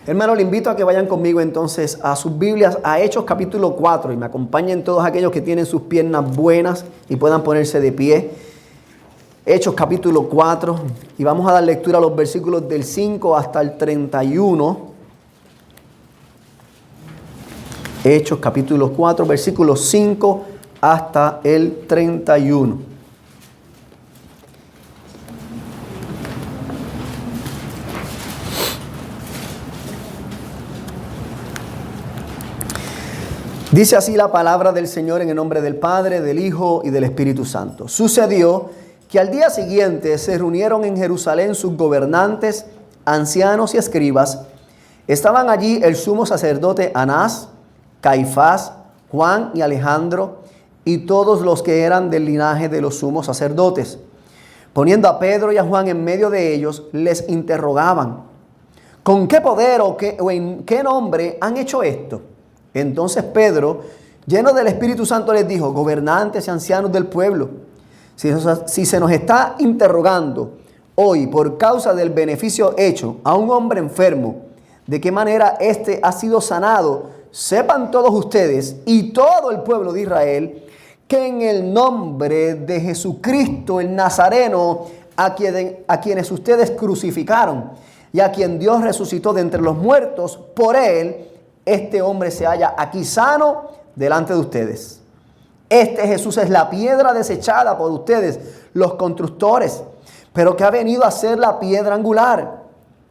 Hermano, le invito a que vayan conmigo entonces a sus Biblias, a Hechos capítulo 4, y me acompañen todos aquellos que tienen sus piernas buenas y puedan ponerse de pie. Hechos capítulo 4, y vamos a dar lectura a los versículos del 5 hasta el 31. Hechos capítulo 4, versículos 5 hasta el 31. Dice así la palabra del Señor en el nombre del Padre, del Hijo y del Espíritu Santo. Sucedió que al día siguiente se reunieron en Jerusalén sus gobernantes, ancianos y escribas. Estaban allí el sumo sacerdote Anás, Caifás, Juan y Alejandro y todos los que eran del linaje de los sumos sacerdotes. Poniendo a Pedro y a Juan en medio de ellos, les interrogaban: ¿con qué poder o en qué nombre han hecho esto? Entonces Pedro, lleno del Espíritu Santo, les dijo: gobernantes y ancianos del pueblo, si se nos está interrogando hoy por causa del beneficio hecho a un hombre enfermo, de qué manera éste ha sido sanado, sepan todos ustedes y todo el pueblo de Israel que en el nombre de Jesucristo el Nazareno, a quienes ustedes crucificaron y a quien Dios resucitó de entre los muertos, por él este hombre se halla aquí sano delante de ustedes. Este Jesús es la piedra desechada por ustedes, los constructores, pero que ha venido a ser la piedra angular.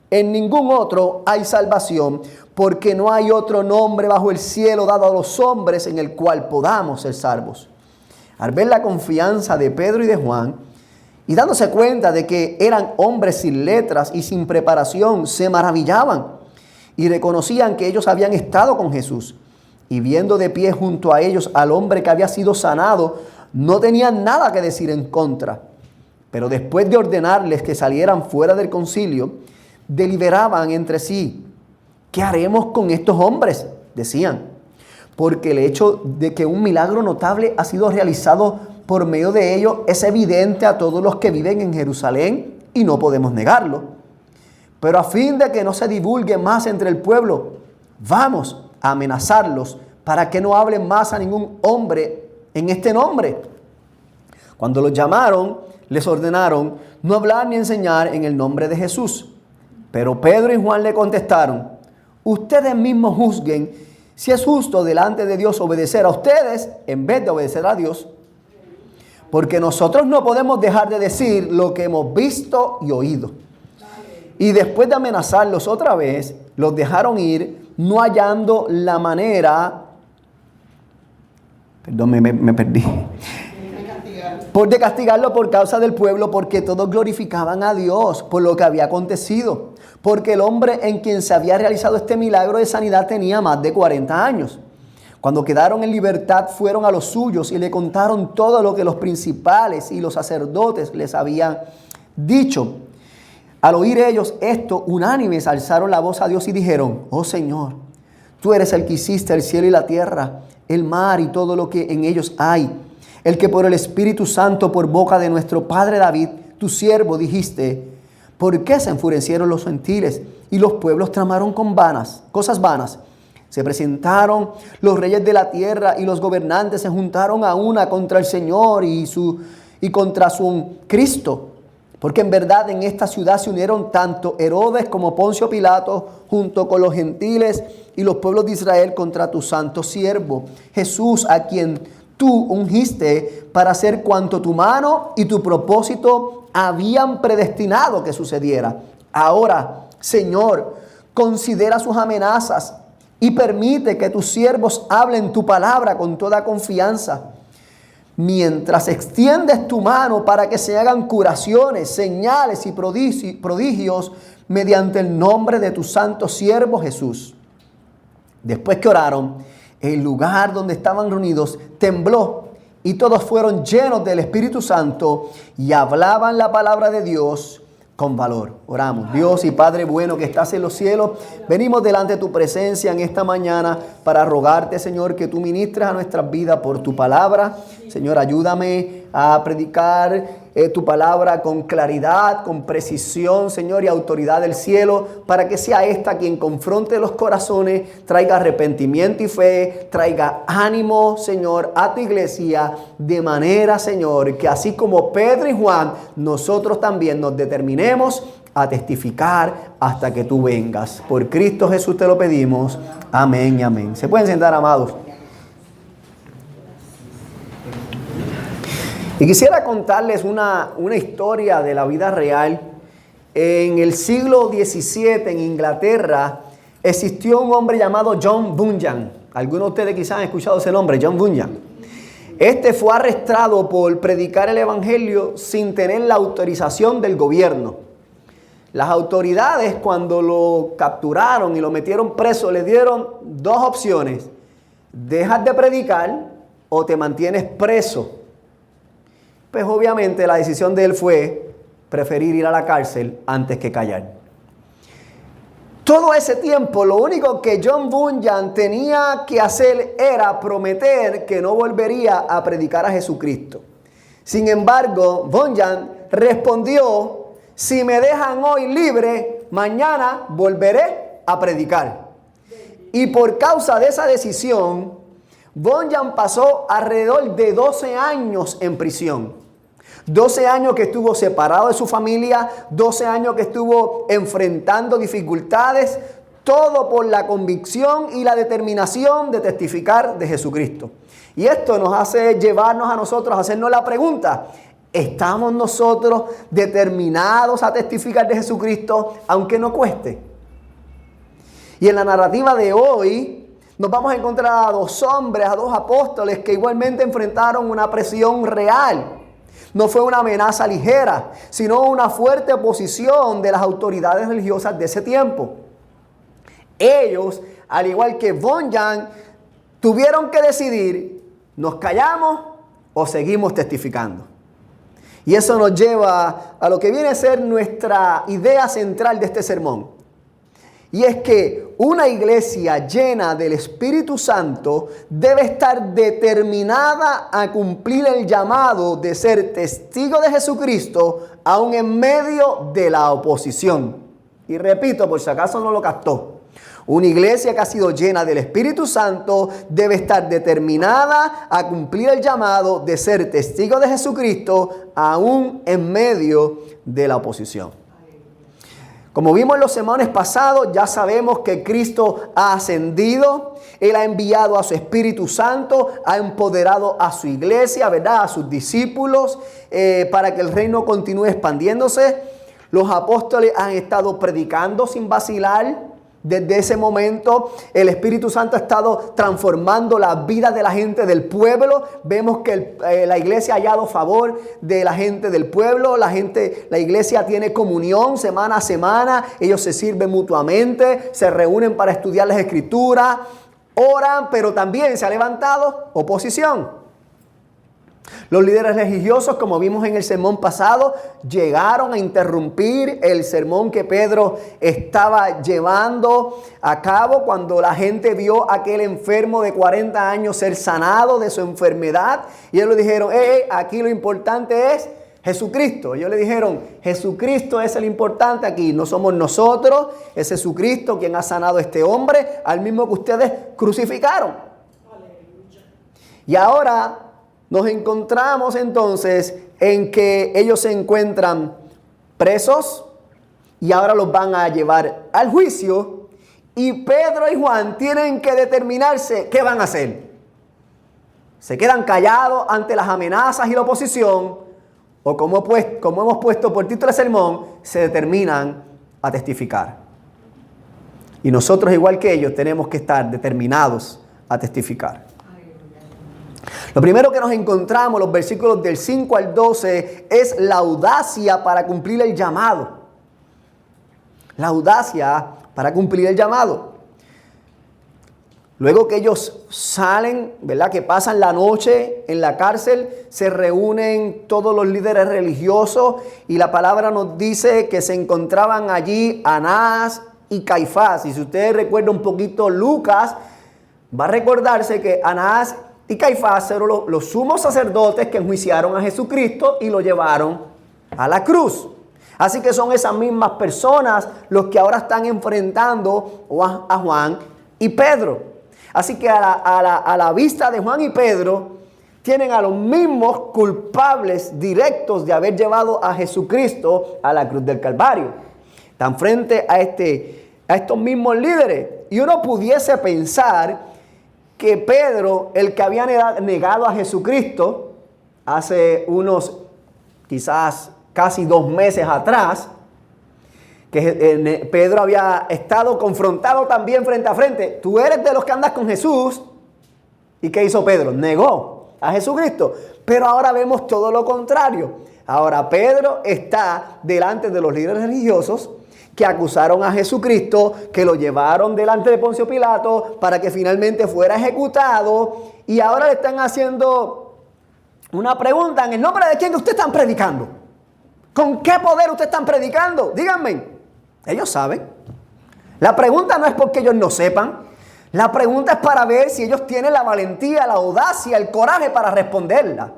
En ningún otro hay salvación, porque no hay otro nombre bajo el cielo dado a los hombres en el cual podamos ser salvos. Al ver la confianza de Pedro y de Juan, y dándose cuenta de que eran hombres sin letras y sin preparación, se maravillaban y reconocían que ellos habían estado con Jesús. Y viendo de pie junto a ellos al hombre que había sido sanado, no tenían nada que decir en contra. Pero después de ordenarles que salieran fuera del concilio, deliberaban entre sí: ¿qué haremos con estos hombres?, decían, porque el hecho de que un milagro notable ha sido realizado por medio de ellos es evidente a todos los que viven en Jerusalén y no podemos negarlo. Pero a fin de que no se divulgue más entre el pueblo, vamos a amenazarlos para que no hablen más a ningún hombre en este nombre. Cuando los llamaron, les ordenaron no hablar ni enseñar en el nombre de Jesús. Pero Pedro y Juan le contestaron: ustedes mismos juzguen si es justo delante de Dios obedecer a ustedes en vez de obedecer a Dios. Porque nosotros no podemos dejar de decir lo que hemos visto y oído. Y después de amenazarlos otra vez, los dejaron ir, no hallando la manera, me perdí, de castigarlo por causa del pueblo, porque todos glorificaban a Dios por lo que había acontecido. Porque el hombre en quien se había realizado este milagro de sanidad tenía más de 40 años. Cuando quedaron en libertad, fueron a los suyos y le contaron todo lo que los principales y los sacerdotes les habían dicho. Al oír ellos esto, unánimes alzaron la voz a Dios y dijeron: oh Señor, tú eres el que hiciste el cielo y la tierra, el mar y todo lo que en ellos hay, el que por el Espíritu Santo, por boca de nuestro padre David, tu siervo, dijiste: ¿por qué se enfurecieron los gentiles y los pueblos tramaron cosas vanas? Se presentaron los reyes de la tierra y los gobernantes se juntaron a una contra el Señor y contra su Cristo. Porque en verdad en esta ciudad se unieron tanto Herodes como Poncio Pilato junto con los gentiles y los pueblos de Israel contra tu santo siervo Jesús, a quien tú ungiste para hacer cuanto tu mano y tu propósito habían predestinado que sucediera. Ahora, Señor, considera sus amenazas y permite que tus siervos hablen tu palabra con toda confianza, mientras extiendes tu mano para que se hagan curaciones, señales y prodigios mediante el nombre de tu santo siervo Jesús. Después que oraron, el lugar donde estaban reunidos tembló y todos fueron llenos del Espíritu Santo y hablaban la palabra de Dios con valor. Oramos. Dios y Padre bueno que estás en los cielos, venimos delante de tu presencia en esta mañana para rogarte, Señor, que tú ministres a nuestras vidas por tu palabra. Señor, ayúdame a predicar tu palabra con claridad, con precisión, Señor, y autoridad del cielo, para que sea esta quien confronte los corazones, traiga arrepentimiento y fe, traiga ánimo, Señor, a tu iglesia, de manera, Señor, que así como Pedro y Juan, nosotros también nos determinemos a testificar hasta que tú vengas. Por Cristo Jesús te lo pedimos. Amén y amén. ¿Se pueden sentar, amados? Y quisiera contarles una historia de la vida real. En el siglo XVII, en Inglaterra, existió un hombre llamado John Bunyan. Algunos de ustedes quizás han escuchado ese nombre, John Bunyan. Este fue arrestado por predicar el evangelio sin tener la autorización del gobierno. Las autoridades, cuando lo capturaron y lo metieron preso, le dieron dos opciones: dejas de predicar o te mantienes preso. Pues obviamente la decisión de él fue preferir ir a la cárcel antes que callar. Todo ese tiempo, lo único que John Bunyan tenía que hacer era prometer que no volvería a predicar a Jesucristo. Sin embargo, Bunyan respondió: si me dejan hoy libre, mañana volveré a predicar. Y por causa de esa decisión, Bunyan pasó alrededor de 12 años en prisión. 12 años que estuvo separado de su familia, 12 años que estuvo enfrentando dificultades, todo por la convicción y la determinación de testificar de Jesucristo. Y esto nos hace llevarnos a nosotros a hacernos la pregunta: ¿estamos nosotros determinados a testificar de Jesucristo aunque no cueste? Y en la narrativa de hoy nos vamos a encontrar a dos hombres, a dos apóstoles que igualmente enfrentaron una presión real. No fue una amenaza ligera, sino una fuerte oposición de las autoridades religiosas de ese tiempo. Ellos, al igual que Bunyan, tuvieron que decidir: ¿nos callamos o seguimos testificando? Y eso nos lleva a lo que viene a ser nuestra idea central de este sermón. Y es que una iglesia llena del Espíritu Santo debe estar determinada a cumplir el llamado de ser testigo de Jesucristo, aún en medio de la oposición. Y repito, por si acaso no lo captó: una iglesia que ha sido llena del Espíritu Santo debe estar determinada a cumplir el llamado de ser testigo de Jesucristo, aún en medio de la oposición. Como vimos en los sermones pasados, ya sabemos que Cristo ha ascendido. Él ha enviado a su Espíritu Santo, ha empoderado a su iglesia, ¿verdad?, a sus discípulos, para que el reino continúe expandiéndose. Los apóstoles han estado predicando sin vacilar. Desde ese momento, el Espíritu Santo ha estado transformando la vida de la gente del pueblo. Vemos que la iglesia ha hallado favor de la gente del pueblo. La iglesia tiene comunión semana a semana. Ellos se sirven mutuamente, se reúnen para estudiar las Escrituras, oran, pero también se ha levantado oposición. Los líderes religiosos, como vimos en el sermón pasado, llegaron a interrumpir el sermón que Pedro estaba llevando a cabo cuando la gente vio a aquel enfermo de 40 años ser sanado de su enfermedad. Y ellos le dijeron: aquí lo importante es Jesucristo. Ellos le dijeron: Jesucristo es el importante aquí, no somos nosotros, es Jesucristo quien ha sanado a este hombre, al mismo que ustedes crucificaron. Y ahora nos encontramos entonces en que ellos se encuentran presos y ahora los van a llevar al juicio, y Pedro y Juan tienen que determinarse qué van a hacer. ¿Se quedan callados ante las amenazas y la oposición, o como hemos puesto por título del sermón, se determinan a testificar? Y nosotros, igual que ellos, tenemos que estar determinados a testificar. Lo primero que nos encontramos, los versículos del 5 al 12, es la audacia para cumplir el llamado. La audacia para cumplir el llamado. Luego que ellos salen, ¿verdad?, que pasan la noche en la cárcel, se reúnen todos los líderes religiosos y la palabra nos dice que se encontraban allí Anás y Caifás. Y si ustedes recuerdan un poquito Lucas, va a recordarse que Anás y Caifás eran los sumos sacerdotes que enjuiciaron a Jesucristo y lo llevaron a la cruz. Así que son esas mismas personas los que ahora están enfrentando a Juan y Pedro. Así que a la vista de Juan y Pedro, tienen a los mismos culpables directos de haber llevado a Jesucristo a la cruz del Calvario. Están frente a estos mismos líderes. Y uno pudiese pensar que Pedro, el que había negado a Jesucristo hace unos quizás casi 2 meses atrás, que Pedro había estado confrontado también frente a frente. Tú eres de los que andas con Jesús. ¿Y qué hizo Pedro? Negó a Jesucristo. Pero ahora vemos todo lo contrario. Ahora Pedro está delante de los líderes religiosos que acusaron a Jesucristo, que lo llevaron delante de Poncio Pilato para que finalmente fuera ejecutado. Y ahora le están haciendo una pregunta: ¿en el nombre de quién ustedes están predicando? ¿Con qué poder ustedes están predicando? Díganme. Ellos saben. La pregunta no es porque ellos no sepan. La pregunta es para ver si ellos tienen la valentía, la audacia, el coraje para responderla.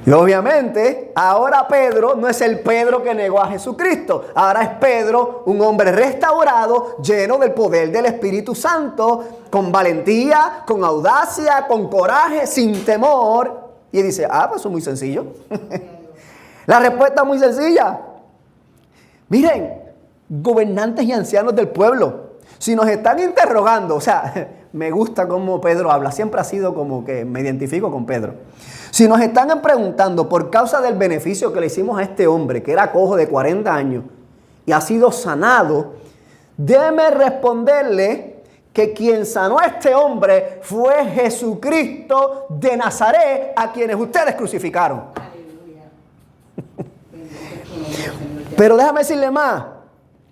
Y obviamente, ahora Pedro no es el Pedro que negó a Jesucristo. Ahora es Pedro, un hombre restaurado, lleno del poder del Espíritu Santo, con valentía, con audacia, con coraje, sin temor. Y dice, pues eso es muy sencillo. La respuesta es muy sencilla. Miren, gobernantes y ancianos del pueblo, si nos están interrogando, o sea, me gusta cómo Pedro habla, siempre ha sido como que me identifico con Pedro. Si nos están preguntando por causa del beneficio que le hicimos a este hombre, que era cojo de 40 años y ha sido sanado, déjeme responderle que quien sanó a este hombre fue Jesucristo de Nazaret, a quienes ustedes crucificaron. Pero déjame decirle más.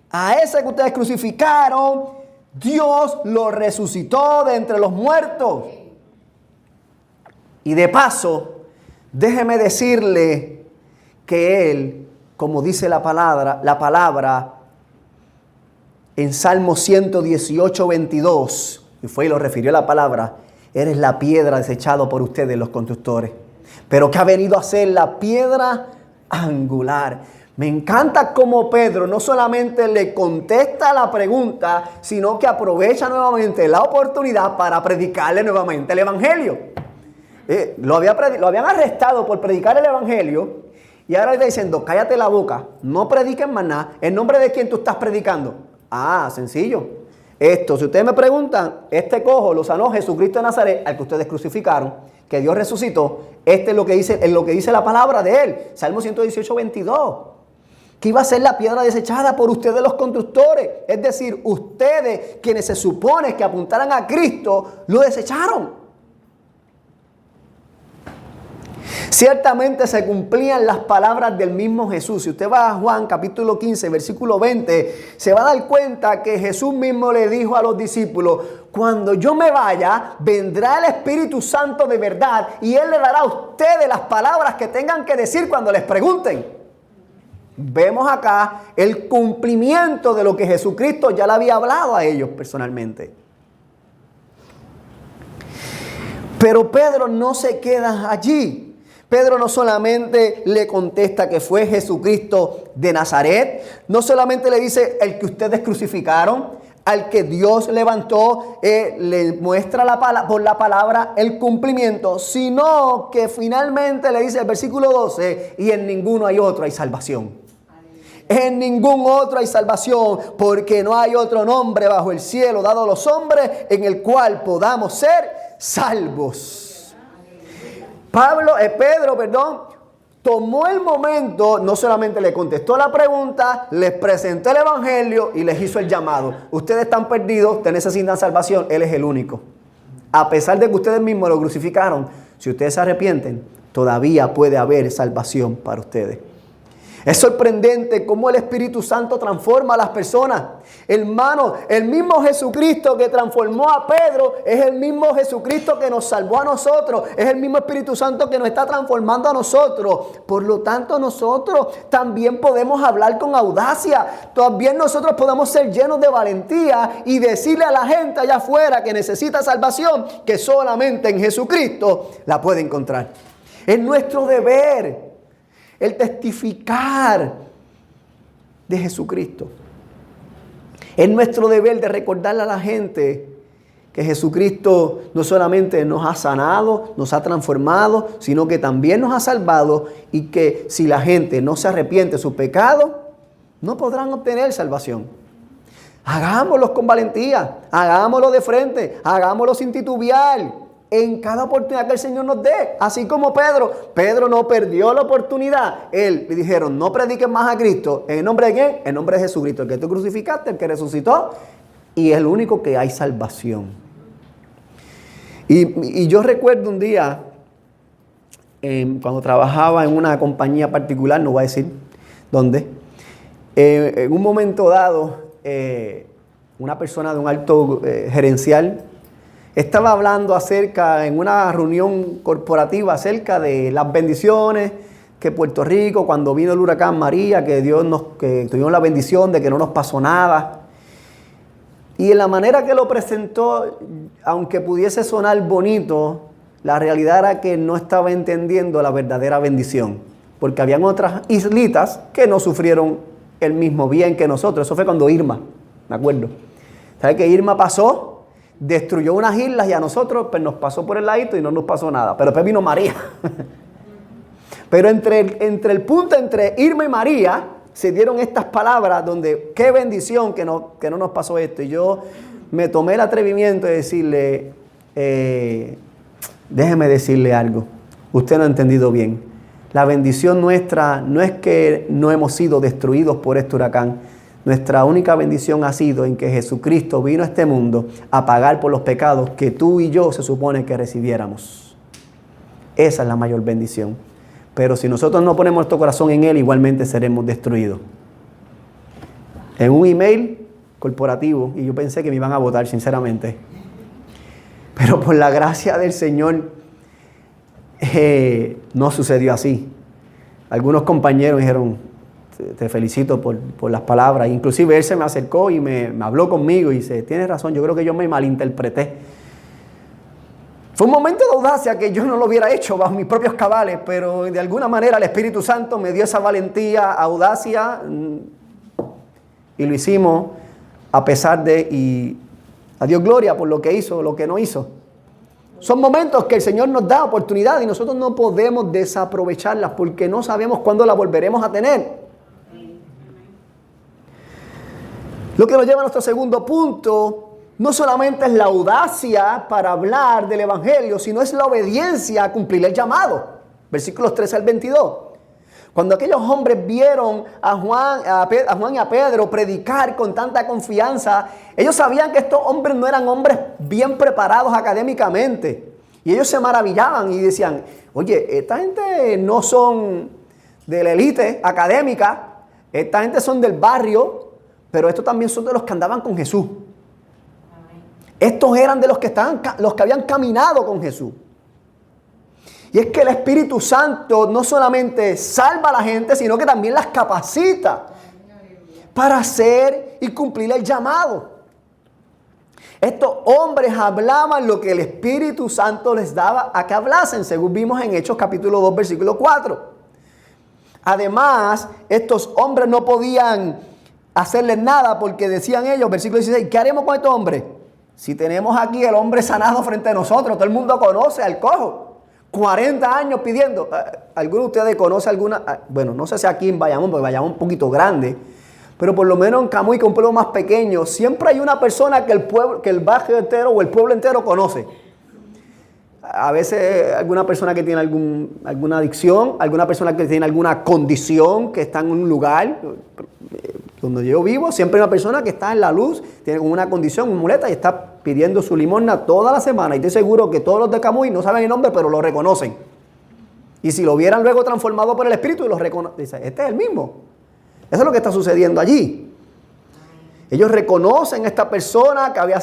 A ese que ustedes crucificaron, Dios lo resucitó de entre los muertos. Y de paso, déjeme decirle que Él, como dice la palabra en Salmo 118, 22, y fue y lo refirió a la palabra, eres la piedra desechada por ustedes los constructores, pero que ha venido a ser la piedra angular. Me encanta cómo Pedro no solamente le contesta la pregunta, sino que aprovecha nuevamente la oportunidad para predicarle nuevamente el Evangelio. Lo habían arrestado por predicar el Evangelio y ahora le está diciendo, cállate la boca, no prediques más nada. ¿En nombre de quién tú estás predicando? Sencillo. Si ustedes me preguntan, este cojo lo sanó Jesucristo de Nazaret, al que ustedes crucificaron, que Dios resucitó. Es lo que dice la palabra de Él. Salmo 118, 22. Que iba a ser la piedra desechada por ustedes los constructores. Es decir, ustedes, quienes se supone que apuntaran a Cristo, lo desecharon. Ciertamente se cumplían las palabras del mismo Jesús. Si usted va a Juan capítulo 15, versículo 20, se va a dar cuenta que Jesús mismo le dijo a los discípulos, cuando yo me vaya, vendrá el Espíritu Santo de verdad y Él le dará a ustedes las palabras que tengan que decir cuando les pregunten. Vemos acá el cumplimiento de lo que Jesucristo ya le había hablado a ellos personalmente. Pero Pedro no se queda allí. Pedro no solamente le contesta que fue Jesucristo de Nazaret, no solamente le dice el que ustedes crucificaron, al que Dios levantó, le muestra por la palabra el cumplimiento, sino que finalmente le dice el versículo 12, y en ninguno hay otro hay salvación. En ningún otro hay salvación, porque no hay otro nombre bajo el cielo dado a los hombres en el cual podamos ser salvos. Pedro, tomó el momento, no solamente le contestó la pregunta, les presentó el evangelio y les hizo el llamado. Ustedes están perdidos, ustedes necesitan salvación, Él es el único. A pesar de que ustedes mismos lo crucificaron, si ustedes se arrepienten, todavía puede haber salvación para ustedes. Es sorprendente cómo el Espíritu Santo transforma a las personas. Hermano, el mismo Jesucristo que transformó a Pedro es el mismo Jesucristo que nos salvó a nosotros. Es el mismo Espíritu Santo que nos está transformando a nosotros. Por lo tanto, nosotros también podemos hablar con audacia. También nosotros podemos ser llenos de valentía y decirle a la gente allá afuera que necesita salvación, que solamente en Jesucristo la puede encontrar. Es nuestro deber el testificar de Jesucristo. Es nuestro deber de recordarle a la gente que Jesucristo no solamente nos ha sanado, nos ha transformado, sino que también nos ha salvado, y que si la gente no se arrepiente de sus pecados, no podrán obtener salvación. Hagámoslo con valentía, hagámoslo de frente, hagámoslo sin titubear, en cada oportunidad que el Señor nos dé. Así como Pedro no perdió la oportunidad. Le dijeron, no prediquen más a Cristo. ¿En el nombre de quién? En el nombre de Jesucristo, el que tú crucificaste, el que resucitó, y es el único que hay salvación. Y yo recuerdo un día, cuando trabajaba en una compañía particular, no voy a decir dónde, en un momento dado, una persona de un alto gerencial estaba hablando en una reunión corporativa, acerca de las bendiciones que Puerto Rico, cuando vino el huracán María, que tuvimos la bendición de que no nos pasó nada. Y en la manera que lo presentó, aunque pudiese sonar bonito, la realidad era que no estaba entendiendo la verdadera bendición. Porque habían otras islitas que no sufrieron el mismo bien que nosotros. Eso fue cuando Irma, me acuerdo. ¿Sabe que Irma pasó? Destruyó unas islas y a nosotros pues, nos pasó por el ladito y no nos pasó nada. Pero después vino María. Pero entre el punto entre Irma y María se dieron estas palabras donde qué bendición que no nos pasó esto. Y yo me tomé el atrevimiento de decirle, déjeme decirle algo. Usted no ha entendido bien. La bendición nuestra no es que no hemos sido destruidos por este huracán. Nuestra única bendición ha sido en que Jesucristo vino a este mundo a pagar por los pecados que tú y yo se supone que recibiéramos. Esa es la mayor bendición. Pero si nosotros no ponemos nuestro corazón en Él, igualmente seremos destruidos. En un email corporativo, y yo pensé que me iban a votar, sinceramente. Pero por la gracia del Señor, no sucedió así. Algunos compañeros dijeron, te felicito por las palabras. Inclusive él se me acercó y me habló conmigo y dice, tienes razón, yo creo que yo me malinterpreté. Fue un momento de audacia que yo no lo hubiera hecho bajo mis propios cabales, pero de alguna manera el Espíritu Santo me dio esa valentía, audacia, y lo hicimos a pesar de, y a Dios gloria por lo que hizo, lo que no hizo. Son momentos que el Señor nos da oportunidad y nosotros no podemos desaprovecharlas porque no sabemos cuándo las volveremos a tener. Lo que nos lleva a nuestro segundo punto, no solamente es la audacia para hablar del Evangelio, sino es la obediencia a cumplir el llamado. Versículos 13 al 22. Cuando aquellos hombres vieron a Juan y a Pedro predicar con tanta confianza, ellos sabían que estos hombres no eran hombres bien preparados académicamente. Y ellos se maravillaban y decían, oye, esta gente no son de la élite académica, esta gente son del barrio, pero estos también son de los que andaban con Jesús. Estos eran de los que habían caminado con Jesús. Y es que el Espíritu Santo no solamente salva a la gente, sino que también las capacita para hacer y cumplir el llamado. Estos hombres hablaban lo que el Espíritu Santo les daba a que hablasen, según vimos en Hechos capítulo 2, versículo 4. Además, estos hombres no podían hacerles nada porque decían ellos, versículo 16, ¿qué haremos con estos hombres? Si tenemos aquí el hombre sanado frente a nosotros, todo el mundo conoce al cojo. 40 años pidiendo. ¿Alguno de ustedes conoce alguna? Bueno, no sé si aquí en Bayamón, porque Bayamón es un poquito grande, pero por lo menos en Camuy, que es un pueblo más pequeño, siempre hay una persona que el barrio entero o el pueblo entero conoce. A veces alguna persona que tiene alguna adicción, alguna persona que tiene alguna condición, que está en un lugar donde yo vivo, siempre hay una persona que está en la luz, tiene una condición, una muleta y está pidiendo su limosna toda la semana. Y estoy seguro que todos los de Camuy no saben el nombre, pero lo reconocen. Y si lo vieran luego transformado por el Espíritu y lo reconocen, dice, este es el mismo. Eso es lo que está sucediendo allí. Ellos reconocen a esta persona que había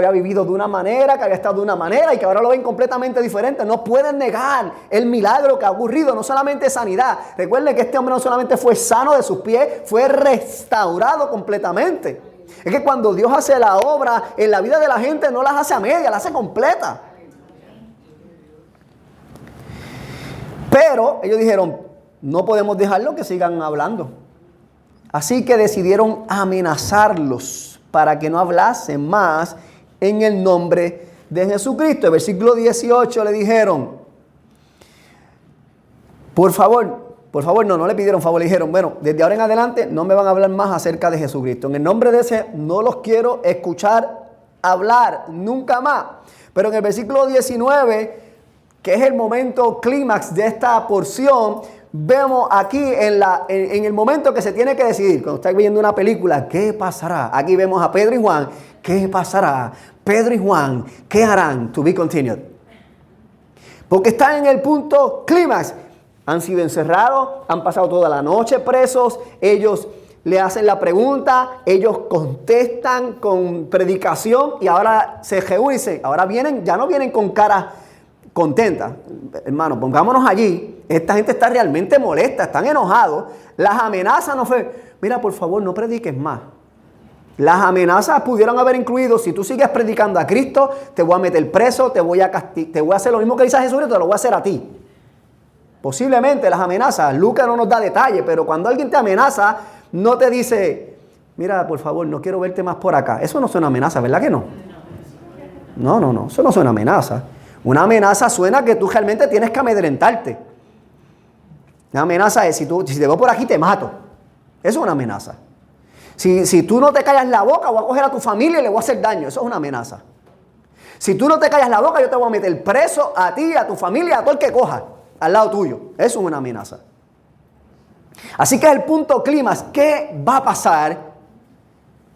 vivido de una manera, que había estado de una manera y que ahora lo ven completamente diferente. No pueden negar el milagro que ha ocurrido, no solamente sanidad. Recuerden que este hombre no solamente fue sano de sus pies, fue restaurado completamente. Es que cuando Dios hace la obra en la vida de la gente, no las hace a media, las hace completa. Pero ellos dijeron, no podemos dejarlo que sigan hablando. Así que decidieron amenazarlos para que no hablasen más en el nombre de Jesucristo. En el versículo 18 le dijeron, por favor, no le pidieron favor, le dijeron, bueno, desde ahora en adelante no me van a hablar más acerca de Jesucristo. En el nombre de ese no los quiero escuchar hablar nunca más. Pero en el versículo 19, que es el momento clímax de esta porción, vemos aquí en el momento que se tiene que decidir. Cuando está viendo una película, ¿qué pasará? Aquí vemos a Pedro y Juan. ¿Qué pasará? Pedro y Juan, ¿qué harán? To be continued. Porque están en el punto clímax. Han sido encerrados, han pasado toda la noche presos. Ellos le hacen la pregunta, ellos contestan con predicación y ahora se reúnen. Ahora vienen, ya no vienen con cara contenta. Hermano, pongámonos allí. Esta gente está realmente molesta, están enojados. Las amenazas no fue, mira, por favor, no prediques más. Las amenazas pudieron haber incluido, si tú sigues predicando a Cristo, te voy a meter preso, te voy a hacer lo mismo que dice a Jesús, te lo voy a hacer a ti. Posiblemente las amenazas, Lucas no nos da detalle, pero cuando alguien te amenaza, no te dice, mira, por favor, no quiero verte más por acá. Eso no es una amenaza, ¿verdad que no? No, eso no es una amenaza. Una amenaza suena que tú realmente tienes que amedrentarte. Una amenaza es, si te veo por aquí te mato. Eso es una amenaza. Si tú no te callas la boca, voy a coger a tu familia y le voy a hacer daño. Eso es una amenaza. Si tú no te callas la boca, yo te voy a meter preso a ti, a tu familia, a todo el que coja al lado tuyo. Eso es una amenaza. Así que es el punto clímax. ¿Qué va a pasar?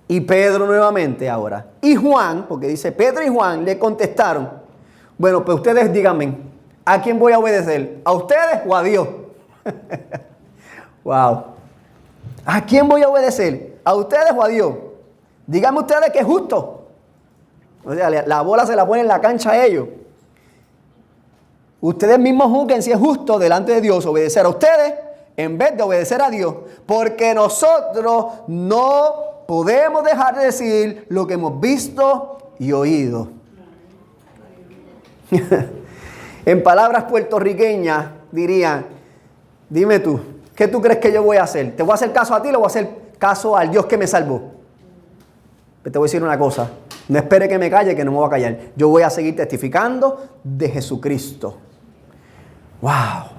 Y Pedro nuevamente ahora. Y Juan, porque dice Pedro y Juan le contestaron, bueno, pues ustedes díganme, ¿a quién voy a obedecer? ¿A ustedes o a Dios? Wow. ¿A quién voy a obedecer? ¿A ustedes o a Dios? Díganme ustedes que es justo. O sea, la bola se la pone en la cancha a ellos. Ustedes mismos juzguen si es justo delante de Dios obedecer a ustedes en vez de obedecer a Dios. Porque nosotros no podemos dejar de decir lo que hemos visto y oído. En palabras puertorriqueñas dirían, dime tú, ¿qué tú crees que yo voy a hacer? ¿Te voy a hacer caso a ti o le voy a hacer caso al Dios que me salvó? Pero te voy a decir una cosa, no espere que me calle, que no me voy a callar. Yo voy a seguir testificando de Jesucristo. ¡Wow!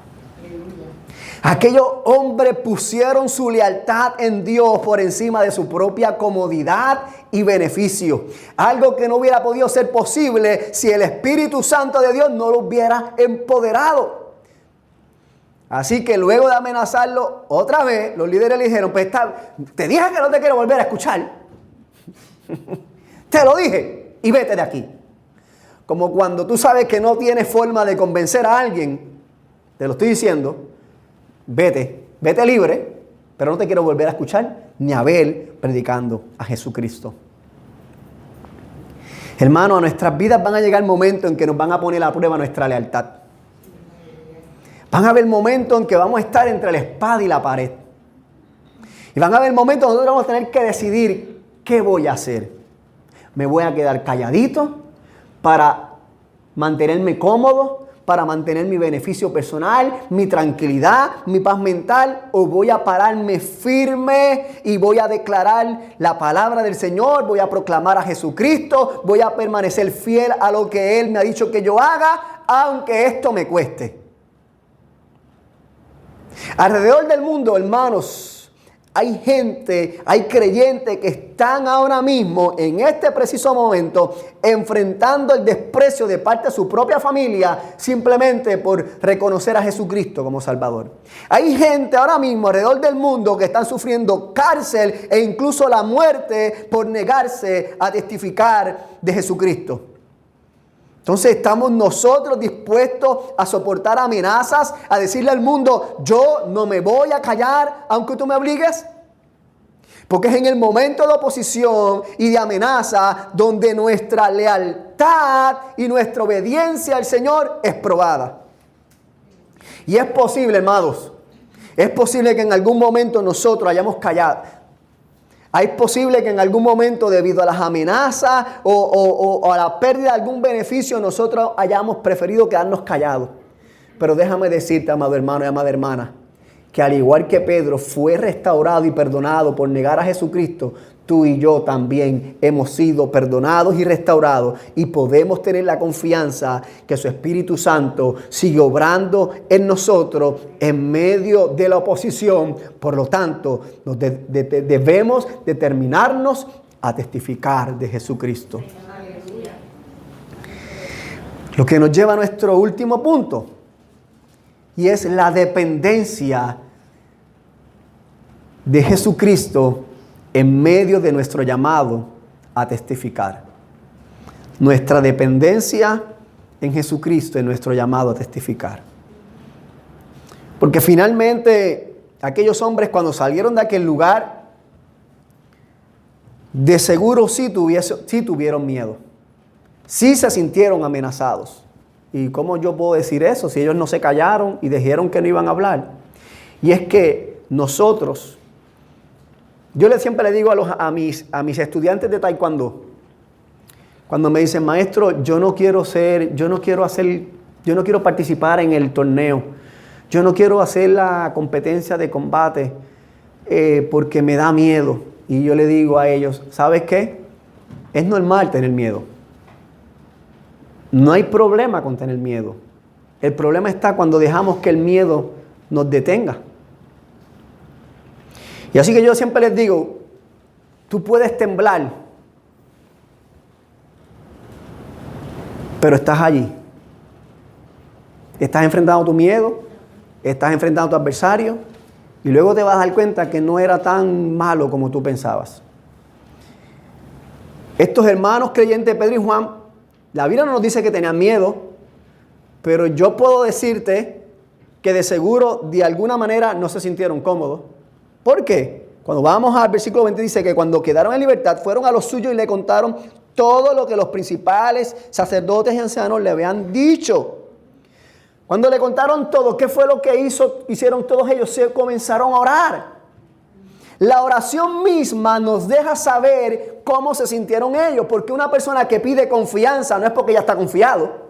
Aquellos hombres pusieron su lealtad en Dios por encima de su propia comodidad y beneficio. Algo que no hubiera podido ser posible si el Espíritu Santo de Dios no lo hubiera empoderado. Así que luego de amenazarlo otra vez, los líderes le dijeron, pues te dije que no te quiero volver a escuchar. Te lo dije y vete de aquí. Como cuando tú sabes que no tienes forma de convencer a alguien, te lo estoy diciendo, vete libre, pero no te quiero volver a escuchar ni a ver predicando a Jesucristo. Hermano, a nuestras vidas van a llegar momentos en que nos van a poner a prueba nuestra lealtad. Van a haber momentos en que vamos a estar entre la espada y la pared. Y van a haber momentos donde nosotros vamos a tener que decidir qué voy a hacer. ¿Me voy a quedar calladito para mantenerme cómodo? Para mantener mi beneficio personal, mi tranquilidad, mi paz mental, o voy a pararme firme y voy a declarar la palabra del Señor, voy a proclamar a Jesucristo, voy a permanecer fiel a lo que Él me ha dicho que yo haga, aunque esto me cueste. Alrededor del mundo, hermanos, hay gente, hay creyentes que están ahora mismo, en este preciso momento, enfrentando el desprecio de parte de su propia familia simplemente por reconocer a Jesucristo como Salvador. Hay gente ahora mismo alrededor del mundo que están sufriendo cárcel e incluso la muerte por negarse a testificar de Jesucristo. Entonces estamos nosotros dispuestos a soportar amenazas, a decirle al mundo, yo no me voy a callar aunque tú me obligues. Porque es en el momento de oposición y de amenaza donde nuestra lealtad y nuestra obediencia al Señor es probada. Y es posible, hermanos, es posible que en algún momento nosotros hayamos callado. Es posible que en algún momento, debido a las amenazas o a la pérdida de algún beneficio, nosotros hayamos preferido quedarnos callados. Pero déjame decirte, amado hermano y amada hermana, que al igual que Pedro fue restaurado y perdonado por negar a Jesucristo, tú y yo también hemos sido perdonados y restaurados y podemos tener la confianza que su Espíritu Santo sigue obrando en nosotros en medio de la oposición. Por lo tanto, debemos determinarnos a testificar de Jesucristo. Lo que nos lleva a nuestro último punto, y es la dependencia de Jesucristo en medio de nuestro llamado a testificar. Nuestra dependencia en Jesucristo en nuestro llamado a testificar. Porque finalmente aquellos hombres, cuando salieron de aquel lugar, de seguro sí tuvieron miedo. Sí se sintieron amenazados. ¿Y cómo yo puedo decir eso si ellos no se callaron y dijeron que no iban a hablar? Y es que nosotros, yo siempre le digo a mis estudiantes de taekwondo, cuando me dicen, maestro, yo no quiero participar en el torneo, yo no quiero hacer la competencia de combate porque me da miedo. Y yo le digo a ellos, ¿sabes qué? Es normal tener miedo. No hay problema con tener miedo. El problema está cuando dejamos que el miedo nos detenga. Y así que yo siempre les digo, tú puedes temblar, pero estás allí. Estás enfrentando tu miedo, estás enfrentando a tu adversario, y luego te vas a dar cuenta que no era tan malo como tú pensabas. Estos hermanos creyentes, Pedro y Juan, la Biblia no nos dice que tenían miedo, pero yo puedo decirte que de seguro, de alguna manera, no se sintieron cómodos. ¿Por qué? Cuando vamos al versículo 20 dice que cuando quedaron en libertad, fueron a los suyos y le contaron todo lo que los principales sacerdotes y ancianos le habían dicho. Cuando le contaron todo, ¿qué fue lo que hicieron todos ellos? Se comenzaron a orar. La oración misma nos deja saber cómo se sintieron ellos, porque una persona que pide confianza no es porque ya está confiado.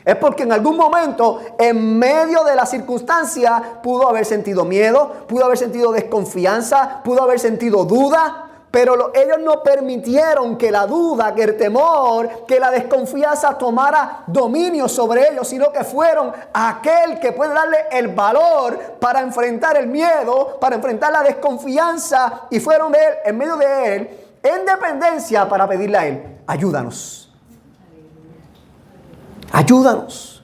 Es porque en algún momento, en medio de la circunstancia, pudo haber sentido miedo, pudo haber sentido desconfianza, pudo haber sentido duda, pero ellos no permitieron que la duda, que el temor, que la desconfianza tomara dominio sobre ellos, sino que fueron aquel que puede darle el valor para enfrentar el miedo, para enfrentar la desconfianza, y fueron de él, en medio de él, en dependencia para pedirle a él, ayúdanos. Ayúdanos.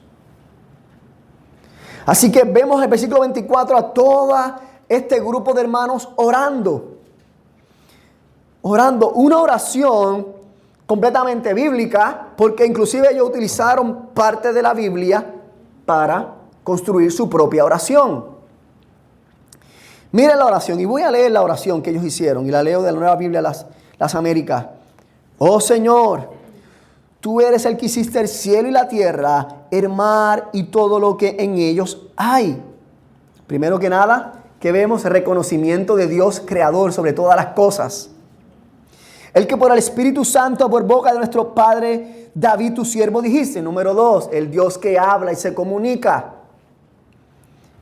Así que vemos en el versículo 24 a todo este grupo de hermanos orando. Orando. Una oración completamente bíblica, porque inclusive ellos utilizaron parte de la Biblia para construir su propia oración. Miren la oración, y voy a leer la oración que ellos hicieron, y la leo de la Nueva Biblia las Américas. Oh Señor, tú eres el que hiciste el cielo y la tierra, el mar y todo lo que en ellos hay. Primero que nada, que vemos el reconocimiento de Dios creador sobre todas las cosas. El que por el Espíritu Santo, por boca de nuestro Padre David, tu siervo, dijiste. Número 2, el Dios que habla y se comunica.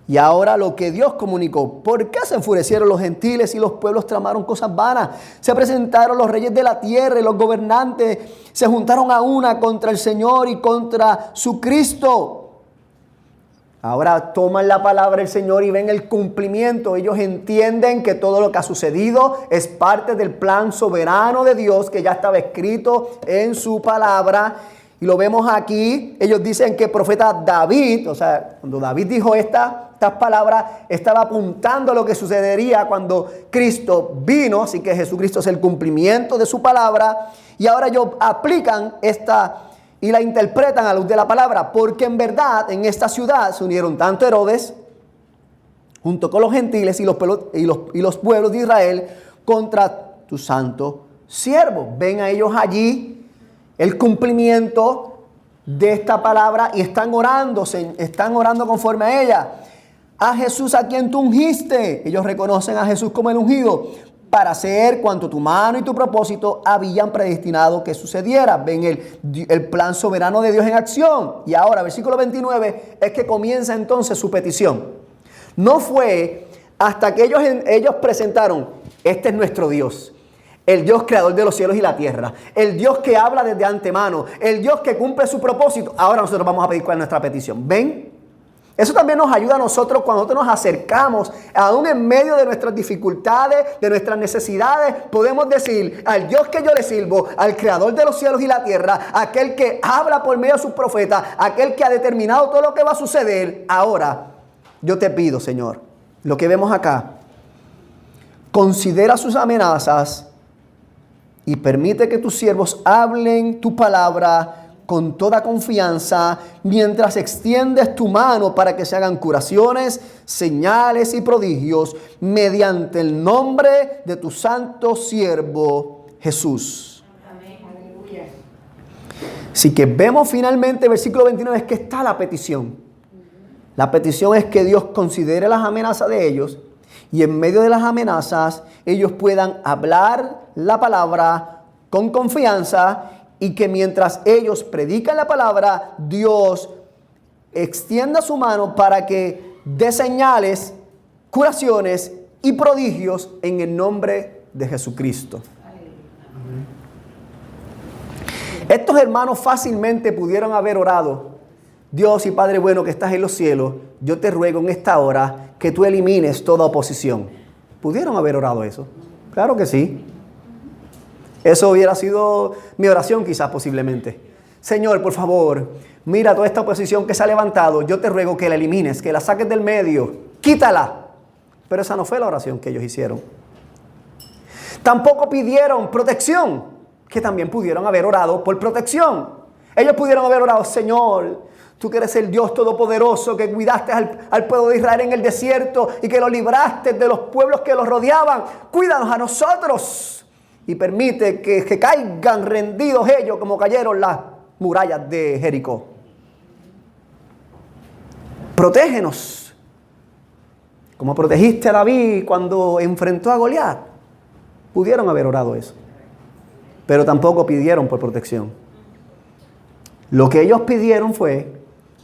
Y ahora lo que Dios comunicó. ¿Por qué se enfurecieron los gentiles y los pueblos tramaron cosas vanas? Se presentaron los reyes de la tierra y los gobernantes se juntaron a una contra el Señor y contra su Cristo. Ahora toman la palabra del Señor y ven el cumplimiento. Ellos entienden que todo lo que ha sucedido es parte del plan soberano de Dios que ya estaba escrito en su palabra. Y lo vemos aquí. Ellos dicen que el profeta David, o sea, cuando David dijo estas palabras, estaba apuntando a lo que sucedería cuando Cristo vino. Así que Jesucristo es el cumplimiento de su palabra. Y ahora ellos aplican esta y la interpretan a luz de la palabra, porque en verdad en esta ciudad se unieron tanto Herodes, junto con los gentiles y los pueblos de Israel, contra tu santo siervo. Ven a ellos allí el cumplimiento de esta palabra y están orando conforme a ella. A Jesús a quien tú ungiste. Ellos reconocen a Jesús como el ungido, para hacer cuanto tu mano y tu propósito habían predestinado que sucediera. Ven el plan soberano de Dios en acción. Y ahora, versículo 29, es que comienza entonces su petición. No fue hasta que ellos presentaron: este es nuestro Dios, el Dios creador de los cielos y la tierra, el Dios que habla desde antemano, el Dios que cumple su propósito. Ahora nosotros vamos a pedir cuál es nuestra petición. ¿Ven? Eso también nos ayuda a nosotros cuando nosotros nos acercamos, aún en medio de nuestras dificultades, de nuestras necesidades, podemos decir: al Dios que yo le sirvo, al creador de los cielos y la tierra, aquel que habla por medio de sus profetas, aquel que ha determinado todo lo que va a suceder. Ahora, yo te pido, Señor, lo que vemos acá, considera sus amenazas y permite que tus siervos hablen tu palabra con toda confianza, mientras extiendes tu mano para que se hagan curaciones, señales y prodigios, mediante el nombre de tu santo siervo Jesús. Amén. Aleluya. Así que vemos finalmente, versículo 29, es que está la petición. La petición es que Dios considere las amenazas de ellos y en medio de las amenazas ellos puedan hablar la palabra con confianza, y que mientras ellos predican la palabra, Dios extienda su mano para que dé señales, curaciones y prodigios en el nombre de Jesucristo. Estos hermanos fácilmente pudieron haber orado: Dios y Padre bueno que estás en los cielos, yo te ruego en esta hora que tú elimines toda oposición. ¿Pudieron haber orado eso? Claro que sí. Eso hubiera sido mi oración quizás posiblemente. Señor, por favor, mira toda esta oposición que se ha levantado. Yo te ruego que la elimines, que la saques del medio. Quítala. Pero esa no fue la oración que ellos hicieron. Tampoco pidieron protección, que también pudieron haber orado por protección. Ellos pudieron haber orado: Señor, tú que eres el Dios todopoderoso, que cuidaste al pueblo de Israel en el desierto y que lo libraste de los pueblos que los rodeaban. Cuídanos a nosotros. Y permite que caigan rendidos ellos como cayeron las murallas de Jericó. Protégenos, como protegiste a David cuando enfrentó a Goliat. Pudieron haber orado eso, pero tampoco pidieron por protección. Lo que ellos pidieron fue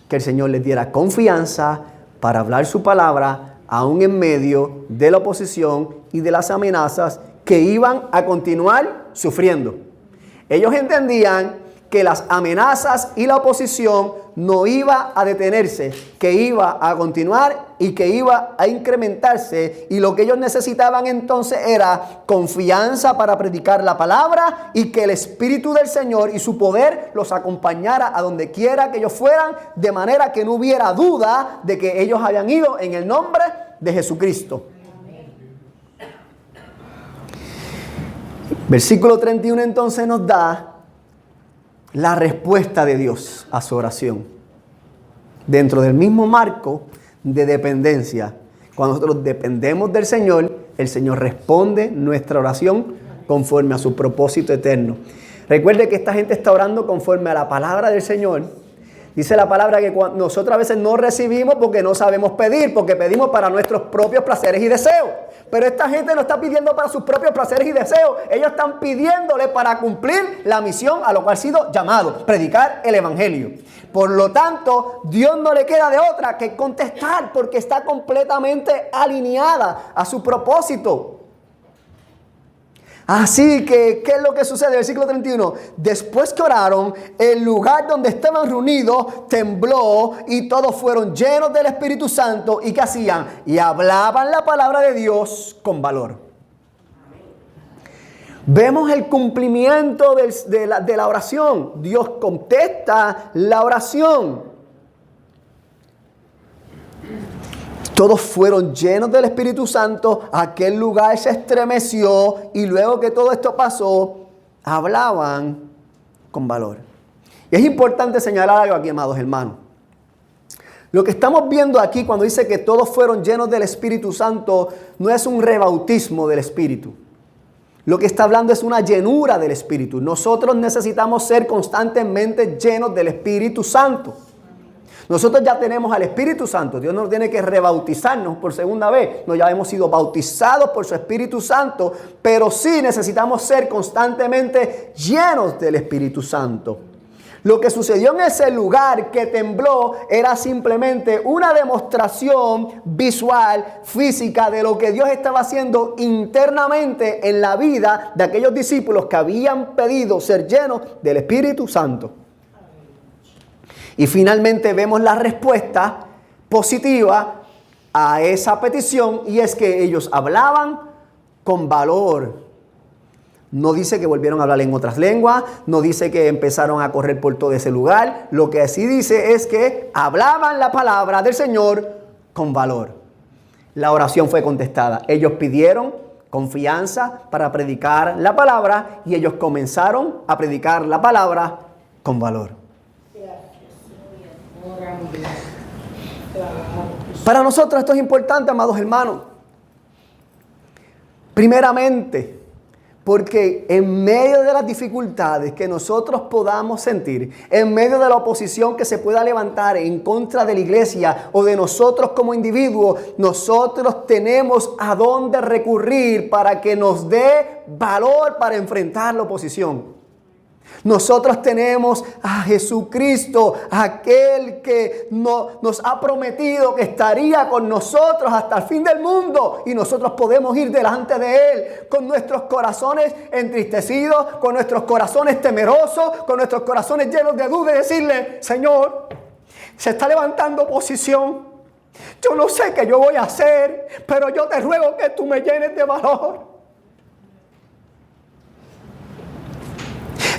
que el Señor les diera confianza para hablar su palabra, aún en medio de la oposición y de las amenazas que iban a continuar sufriendo. Ellos entendían que las amenazas y la oposición no iba a detenerse, que iba a continuar y que iba a incrementarse. Y lo que ellos necesitaban entonces era confianza para predicar la palabra y que el Espíritu del Señor y su poder los acompañara a donde quiera que ellos fueran, de manera que no hubiera duda de que ellos habían ido en el nombre de Jesucristo. Versículo 31 entonces nos da la respuesta de Dios a su oración. Dentro del mismo marco de dependencia. Cuando nosotros dependemos del Señor, el Señor responde nuestra oración conforme a su propósito eterno. Recuerde que esta gente está orando conforme a la palabra del Señor. Dice la palabra que nosotros a veces no recibimos porque no sabemos pedir, porque pedimos para nuestros propios placeres y deseos. Pero esta gente no está pidiendo para sus propios placeres y deseos. Ellos están pidiéndole para cumplir la misión a lo cual ha sido llamado: predicar el evangelio. Por lo tanto, Dios no le queda de otra que contestar, porque está completamente alineada a su propósito. Así que, ¿qué es lo que sucede? Versículo 31. Después que oraron, el lugar donde estaban reunidos tembló y todos fueron llenos del Espíritu Santo. ¿Y qué hacían? Y hablaban la palabra de Dios con valor. Vemos el cumplimiento de la oración. Dios contesta la oración. Todos fueron llenos del Espíritu Santo, aquel lugar se estremeció y luego que todo esto pasó, hablaban con valor. Y es importante señalar algo aquí, amados hermanos. Lo que estamos viendo aquí cuando dice que todos fueron llenos del Espíritu Santo, no es un rebautismo del Espíritu. Lo que está hablando es una llenura del Espíritu. Nosotros necesitamos ser constantemente llenos del Espíritu Santo. Nosotros ya tenemos al Espíritu Santo. Dios no tiene que rebautizarnos por segunda vez. No, ya hemos sido bautizados por su Espíritu Santo, pero sí necesitamos ser constantemente llenos del Espíritu Santo. Lo que sucedió en ese lugar que tembló era simplemente una demostración visual, física, de lo que Dios estaba haciendo internamente en la vida de aquellos discípulos que habían pedido ser llenos del Espíritu Santo. Y finalmente vemos la respuesta positiva a esa petición, y es que ellos hablaban con valor. No dice que volvieron a hablar en otras lenguas, no dice que empezaron a correr por todo ese lugar. Lo que sí dice es que hablaban la palabra del Señor con valor. La oración fue contestada. Ellos pidieron confianza para predicar la palabra y ellos comenzaron a predicar la palabra con valor. Para nosotros esto es importante, amados hermanos. Primeramente, porque en medio de las dificultades que nosotros podamos sentir, en medio de la oposición que se pueda levantar en contra de la iglesia o de nosotros como individuos, nosotros tenemos a dónde recurrir para que nos dé valor para enfrentar la oposición. Nosotros tenemos a Jesucristo, aquel que nos ha prometido que estaría con nosotros hasta el fin del mundo. Y nosotros podemos ir delante de Él con nuestros corazones entristecidos, con nuestros corazones temerosos, con nuestros corazones llenos de duda y decirle: Señor, se está levantando oposición. Yo no sé qué yo voy a hacer, pero yo te ruego que tú me llenes de valor.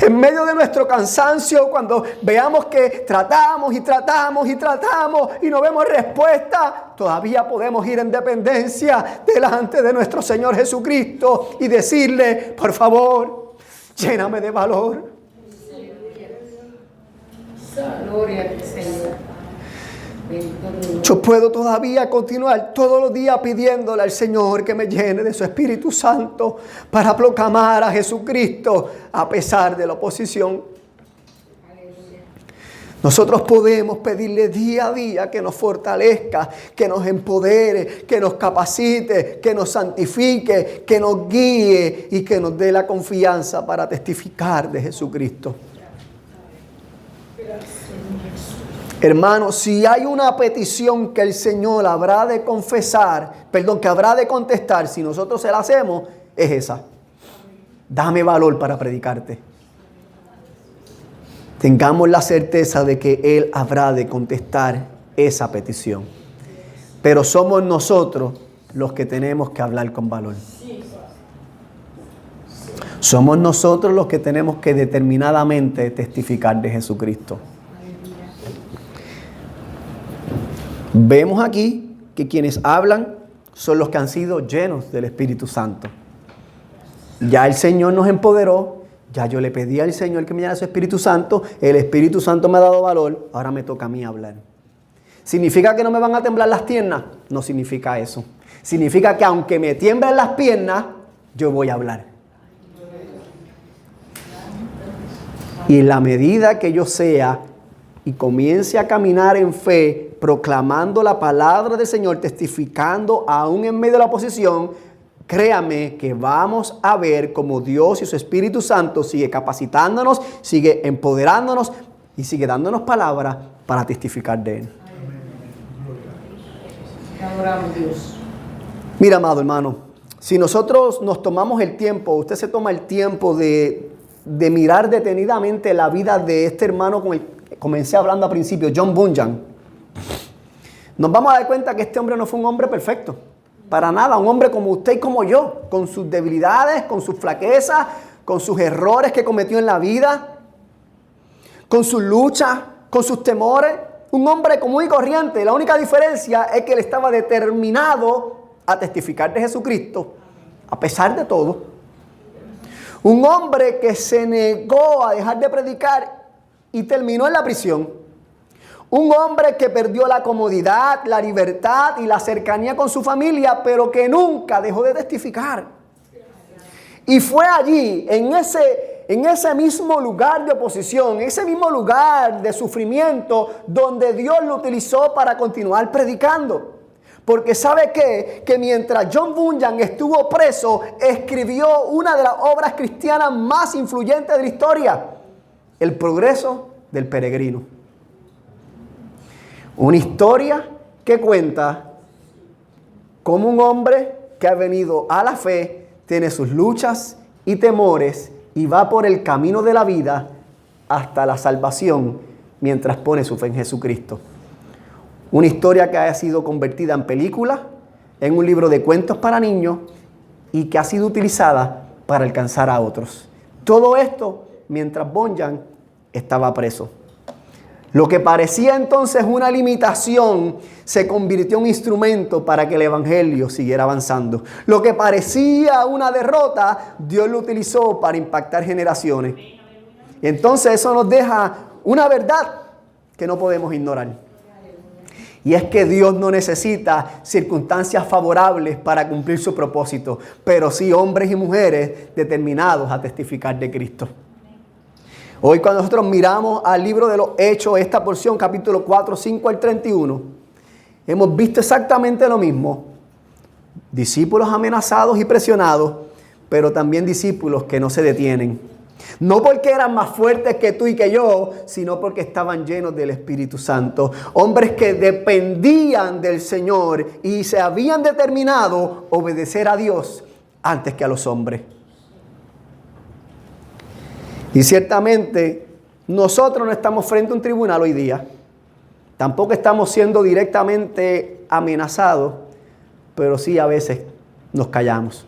En medio de nuestro cansancio, cuando veamos que tratamos y no vemos respuesta, todavía podemos ir en dependencia delante de nuestro Señor Jesucristo y decirle: por favor, lléname de valor. Gloria al Señor. Yo puedo todavía continuar todos los días pidiéndole al Señor que me llene de su Espíritu Santo para proclamar a Jesucristo a pesar de la oposición. Nosotros podemos pedirle día a día que nos fortalezca, que nos empodere, que nos capacite, que nos santifique, que nos guíe y que nos dé la confianza para testificar de Jesucristo. Hermanos, si hay una petición que el Señor habrá de que habrá de contestar, si nosotros se la hacemos, es esa: dame valor para predicarte. Tengamos la certeza de que Él habrá de contestar esa petición. Pero somos nosotros los que tenemos que hablar con valor. Somos nosotros los que tenemos que determinadamente testificar de Jesucristo. Vemos aquí que quienes hablan son los que han sido llenos del Espíritu Santo. Ya el Señor nos empoderó, ya yo le pedí al Señor que me llenara su Espíritu Santo, el Espíritu Santo me ha dado valor, ahora me toca a mí hablar. ¿Significa que no me van a temblar las piernas? No significa eso. Significa que aunque me tiemblen las piernas, yo voy a hablar. Y en la medida que yo sea y comience a caminar en fe, proclamando la palabra del Señor, testificando aún en medio de la oposición, créame que vamos a ver cómo Dios y su Espíritu Santo sigue capacitándonos, sigue empoderándonos y sigue dándonos palabras para testificar de Él. Mira, amado hermano, si nosotros nos tomamos el tiempo, usted se toma el tiempo de mirar detenidamente la vida de este hermano con el que comencé hablando al principio, John Bunyan, nos vamos a dar cuenta que este hombre no fue un hombre perfecto. Para nada, un hombre como usted y como yo, con sus debilidades, con sus flaquezas, con sus errores que cometió en la vida, con sus luchas, con sus temores. Un hombre común y corriente. La única diferencia es que él estaba determinado a testificar de Jesucristo, a pesar de todo. Un hombre que se negó a dejar de predicar y terminó en la prisión. Un hombre que perdió la comodidad, la libertad y la cercanía con su familia, pero que nunca dejó de testificar. Y fue allí, en ese mismo lugar de oposición, ese mismo lugar de sufrimiento, donde Dios lo utilizó para continuar predicando. Porque ¿sabe qué? Que mientras John Bunyan estuvo preso, escribió una de las obras cristianas más influyentes de la historia: El progreso del peregrino. Una historia que cuenta cómo un hombre que ha venido a la fe tiene sus luchas y temores y va por el camino de la vida hasta la salvación mientras pone su fe en Jesucristo. Una historia que ha sido convertida en película, en un libro de cuentos para niños y que ha sido utilizada para alcanzar a otros. Todo esto mientras Bunyan estaba preso. Lo que parecía entonces una limitación se convirtió en un instrumento para que el evangelio siguiera avanzando. Lo que parecía una derrota, Dios lo utilizó para impactar generaciones. Y entonces eso nos deja una verdad que no podemos ignorar. Y es que Dios no necesita circunstancias favorables para cumplir su propósito, pero sí hombres y mujeres determinados a testificar de Cristo. Hoy cuando nosotros miramos al libro de los Hechos, esta porción, capítulo 4, 5 al 31, hemos visto exactamente lo mismo. Discípulos amenazados y presionados, pero también discípulos que no se detienen. No porque eran más fuertes que tú y que yo, sino porque estaban llenos del Espíritu Santo. Hombres que dependían del Señor y se habían determinado obedecer a Dios antes que a los hombres. Y ciertamente nosotros no estamos frente a un tribunal hoy día. Tampoco estamos siendo directamente amenazados, pero sí a veces nos callamos.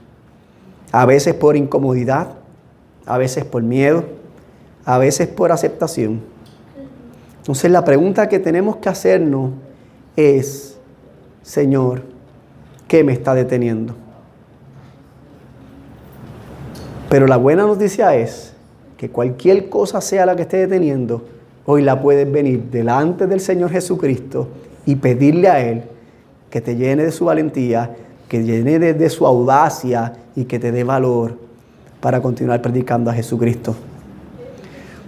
A veces por incomodidad, a veces por miedo, a veces por aceptación. Entonces la pregunta que tenemos que hacernos es: Señor, ¿qué me está deteniendo? Pero la buena noticia es que cualquier cosa sea la que esté deteniendo, hoy la puedes venir delante del Señor Jesucristo y pedirle a Él que te llene de su valentía, que llene de su audacia y que te dé valor para continuar predicando a Jesucristo.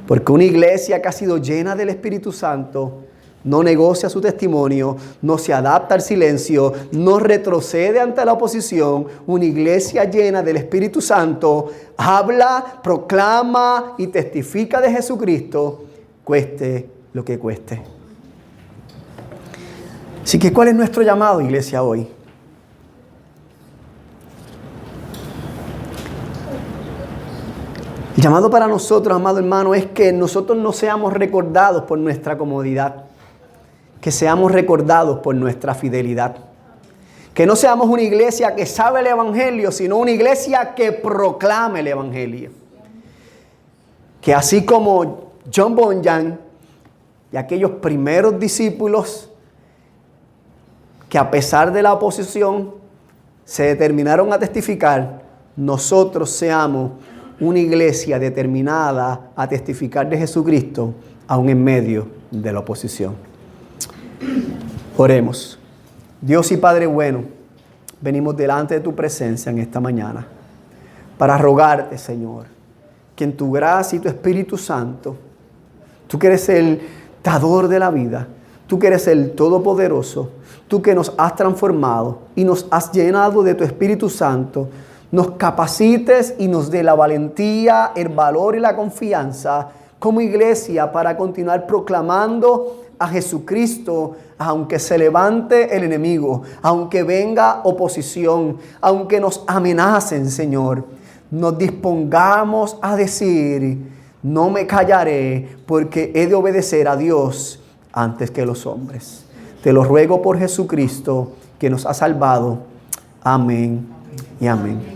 Porque una iglesia que ha sido llena del Espíritu Santo no negocia su testimonio, no se adapta al silencio, no retrocede ante la oposición. Una iglesia llena del Espíritu Santo habla, proclama y testifica de Jesucristo, cueste lo que cueste. Así que, ¿cuál es nuestro llamado, iglesia, hoy? El llamado para nosotros, amado hermano, es que nosotros no seamos recordados por nuestra comodidad, que seamos recordados por nuestra fidelidad. Que no seamos una iglesia que sabe el Evangelio, sino una iglesia que proclame el Evangelio. Que así como John Bunyan y aquellos primeros discípulos que a pesar de la oposición se determinaron a testificar, nosotros seamos una iglesia determinada a testificar de Jesucristo aún en medio de la oposición. Oremos. Dios y Padre bueno, venimos delante de tu presencia en esta mañana para rogarte, Señor, que en tu gracia y tu Espíritu Santo, tú que eres el dador de la vida, tú que eres el todopoderoso, tú que nos has transformado y nos has llenado de tu Espíritu Santo, nos capacites y nos dé la valentía, el valor y la confianza como iglesia para continuar proclamando a Jesucristo, aunque se levante el enemigo, aunque venga oposición, aunque nos amenacen, Señor, nos dispongamos a decir: no me callaré, porque he de obedecer a Dios antes que los hombres. Te lo ruego por Jesucristo, que nos ha salvado. Amén y amén.